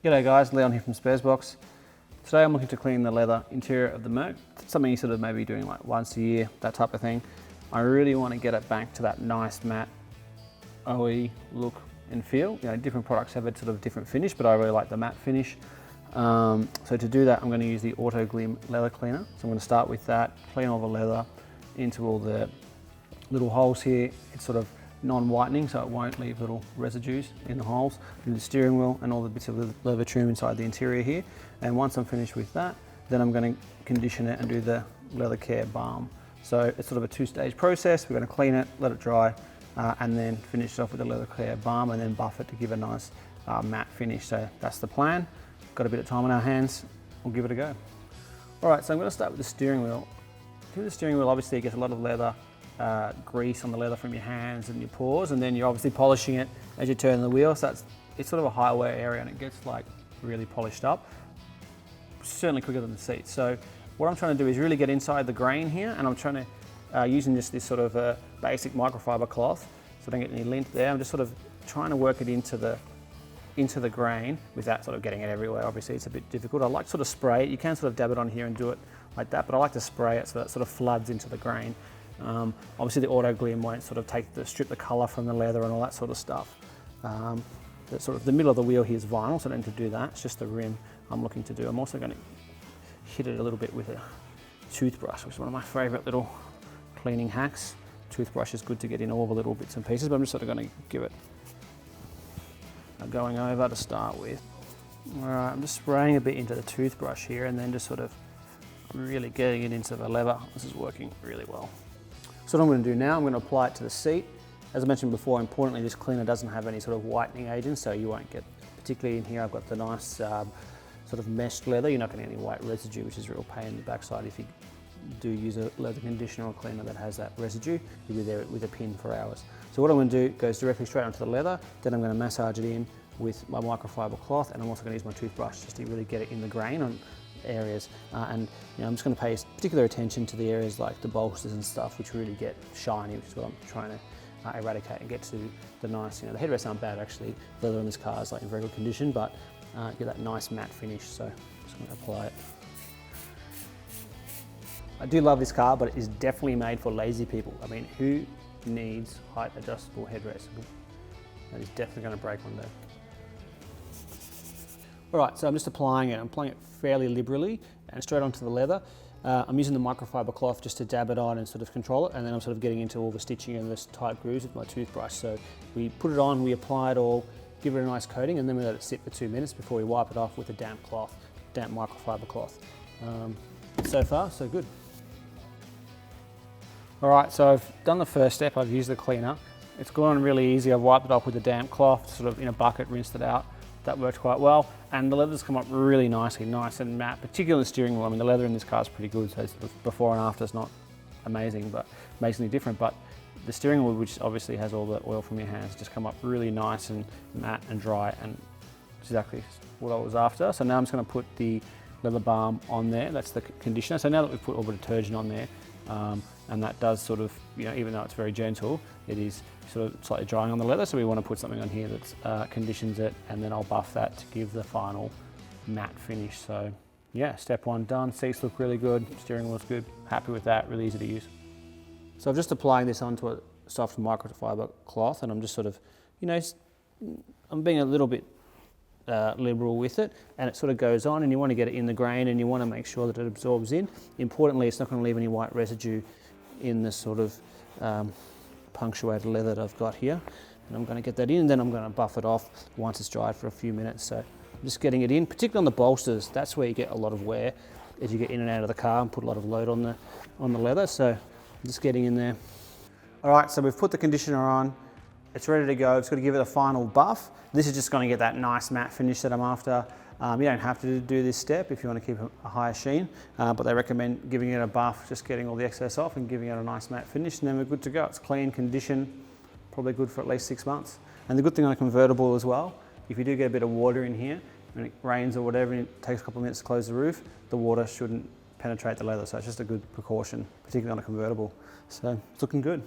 G'day guys, Leon here from Sparesbox. Today I'm looking to clean the leather interior of the Merc. It's something you sort of maybe doing like once a year, that type of thing. I really want to get it back to that nice matte OE look and feel. You know, different products have a sort of different finish, but I really like the matte finish. So to do that, I'm going to use the Auto Glim leather cleaner. So I'm going to start with that, clean all the leather into all the little holes here. It's sort of non-whitening, so it won't leave little residues in the holes, in the steering wheel and all the bits of leather trim inside the interior here. And once I'm finished with that, then I'm going to condition it and do the leather care balm. So it's sort of a two-stage process. We're going to clean it, let it dry, and then finish it off with the leather care balm and then buff it to give a nice matte finish. So that's the plan. Got a bit of time on our hands, we'll give it a go. All right, so I'm going to start with the steering wheel. Through the steering wheel, obviously, you get a lot of leather grease on the leather from your hands and your paws, and then you're obviously polishing it as you turn the wheel. So it's sort of a high wear area and it gets like really polished up, certainly quicker than the seat. So what I'm trying to do is really get inside the grain here, and I'm trying to, using just this sort of basic microfiber cloth, so I don't get any lint there. I'm just sort of trying to work it into the grain without sort of getting it everywhere. Obviously it's a bit difficult. I like to sort of spray it. You can sort of dab it on here and do it like that, but I like to spray it so that it sort of floods into the grain. Obviously the Auto Glim won't sort of strip the colour from the leather and all that sort of stuff. The middle of the wheel here is vinyl, so I don't need to do that. It's just the rim I'm looking to do. I'm also going to hit it a little bit with a toothbrush, which is one of my favourite little cleaning hacks. Toothbrush is good to get in all the little bits and pieces, but I'm just sort of going to give it a going over to start with. All right, I'm just spraying a bit into the toothbrush here and then just sort of really getting it into the leather. This is working really well. So what I'm going to do now, I'm going to apply it to the seat. As I mentioned before, importantly, this cleaner doesn't have any sort of whitening agents, so you won't get, particularly in here, I've got the nice sort of meshed leather. You're not going to get any white residue, which is a real pain in the backside. If you do use a leather conditioner or cleaner that has that residue, you'll be there with a pin for hours. So what I'm going to do goes directly straight onto the leather, then I'm going to massage it in with my microfiber cloth, and I'm also going to use my toothbrush just to really get it in the grain on areas, and you know, I'm just going to pay particular attention to the areas like the bolsters and stuff, which really get shiny, which is what I'm trying to eradicate and get to the nice, you know, the headrests aren't bad actually. Leather in this car is like in very good condition, but get that nice matte finish. So I'm just going to apply it. I do love this car, but it is definitely made for lazy people. I mean, who needs height adjustable headrests? That is definitely going to break one day. All right, so I'm just applying it. I'm applying it fairly liberally and straight onto the leather. I'm using the microfiber cloth just to dab it on and sort of control it, and then I'm sort of getting into all the stitching and this tight grooves with my toothbrush. So we put it on, we apply it all, give it a nice coating, and then we let it sit for 2 minutes before we wipe it off with a damp cloth, damp microfiber cloth. So far, so good. All right, so I've done the first step. I've used the cleaner. It's gone really easy. I've wiped it off with a damp cloth, sort of in a bucket, rinsed it out. That worked quite well, and the leather's come up really nicely, nice and matte, particularly the steering wheel. I mean, the leather in this car is pretty good, so it's before and after is not amazing, but amazingly different. But the steering wheel, which obviously has all the oil from your hands, just come up really nice and matte and dry, and exactly what I was after. So now I'm just going to put the leather balm on there. That's the conditioner. So now that we've put all the detergent on there, and that does sort of, you know, even though it's very gentle, it is sort of slightly drying on the leather, so we want to put something on here that conditions it, and then I'll buff that to give the final matte finish. So yeah, step one done. Seats look really good, steering wheel's good, happy with that, really easy to use. So I'm just applying this onto a soft microfiber cloth, and I'm just sort of, you know, I'm being a little bit liberal with it, and it sort of goes on, and you want to get it in the grain, and you want to make sure that it absorbs in. Importantly, it's not going to leave any white residue in the sort of punctuated leather that I've got here, and I'm going to get that in, and then I'm going to buff it off once it's dried for a few minutes. So I'm just getting it in, particularly on the bolsters. That's where you get a lot of wear as you get in and out of the car and put a lot of load on the leather. So I'm just getting in there. All right, so we've put the conditioner on. It's ready to go. It's going to give it a final buff. This is just going to get that nice matte finish that I'm after. You don't have to do this step if you want to keep a higher sheen, but they recommend giving it a buff, just getting all the excess off and giving it a nice matte finish, and then we're good to go. It's clean, condition, probably good for at least 6 months. And the good thing on a convertible as well, if you do get a bit of water in here, when it rains or whatever, and it takes a couple of minutes to close the roof, the water shouldn't penetrate the leather, so it's just a good precaution, particularly on a convertible. So it's looking good.